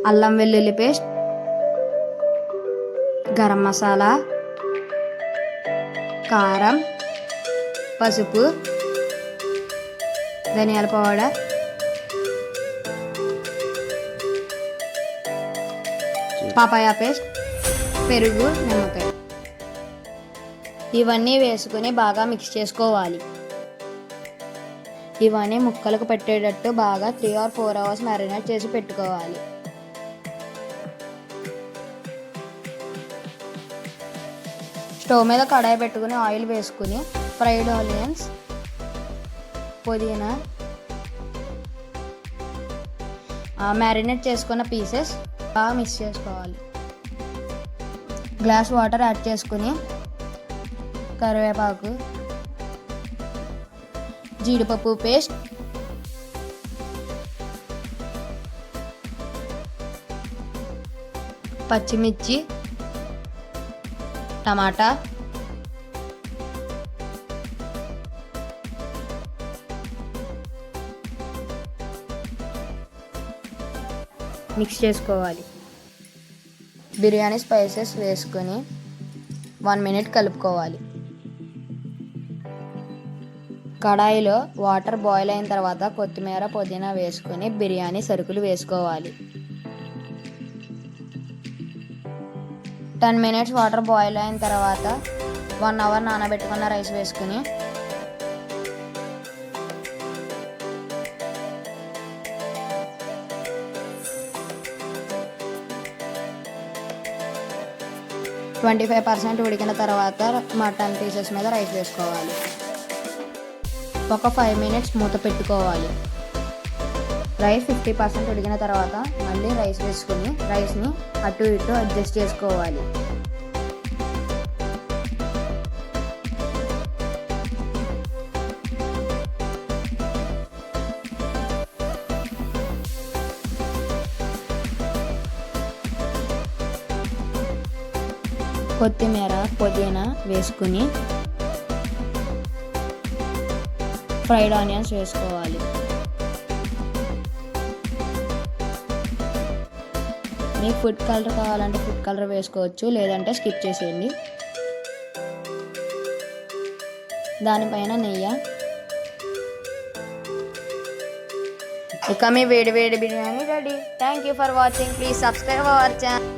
అల్లం వెల్లుల్లి పేస్ట్, గరం మసాలా, కారం, పసుపు, ధనియాల పౌడర్, పపాయ పేస్ట్, పెరుగు, నిమ్మకాయ ఇవన్నీ వేసుకుని బాగా మిక్స్ చేసుకోవాలి. ఇవన్నీ ముక్కలకు పెట్టేటట్టు బాగా 3 or 4 hours మ్యారినేట్ చేసి పెట్టుకోవాలి. స్టవ్ మీద కడాయి పెట్టుకుని ఆయిల్ వేసుకుని ఫ్రైడ్ ఆనియన్స్, పుదీనా, మ్యారినేట్ చేసుకున్న పీసెస్ బాగా మిక్స్ చేసుకోవాలి. గ్లాస్ వాటర్ యాడ్ చేసుకుని కరివేపాకు, జీడిపప్పు పేస్ట్, పచ్చిమిర్చి, టమాటా, మిక్స్ చేసుకోవాలి. బిర్యానీ స్పైసెస్ వేసుకొని 1 minute కలుపుకోవాలి. కడాయిలో వాటర్ బాయిల్ అయిన తర్వాత కొత్తిమీర, పుదీనా వేసుకొని బిర్యానీ సరుకులు వేసుకోవాలి. 10 minutes వాటర్ బాయిల్ అయిన తర్వాత 1 hour నానబెట్టుకున్న రైస్ వేసుకుని ట్వంటీ 25% ఉడికిన తర్వాత మటన్ పీసెస్ మీద రైస్ వేసుకోవాలి. ఒక 5 minutes మూత పెట్టుకోవాలి. రైస్ 50% ఉడికిన తర్వాత మళ్ళీ రైస్ వేసుకుని రైస్ని అటు ఇటు అడ్జస్ట్ చేసుకోవాలి. కొత్తిమీర, పుదీనా వేసుకుని ఫ్రైడ్ ఆనియన్స్ వేసుకోవాలి. మీకు ఫుడ్ కలర్ కావాలంటే ఫుడ్ కలర్ వేసుకోవచ్చు, లేదంటే స్కిప్ చేసేయండి. దానిపైన నెయ్యి. ఇక మీ వేడి వేడి biryani ready. Thank you for watching. Please subscribe our channel.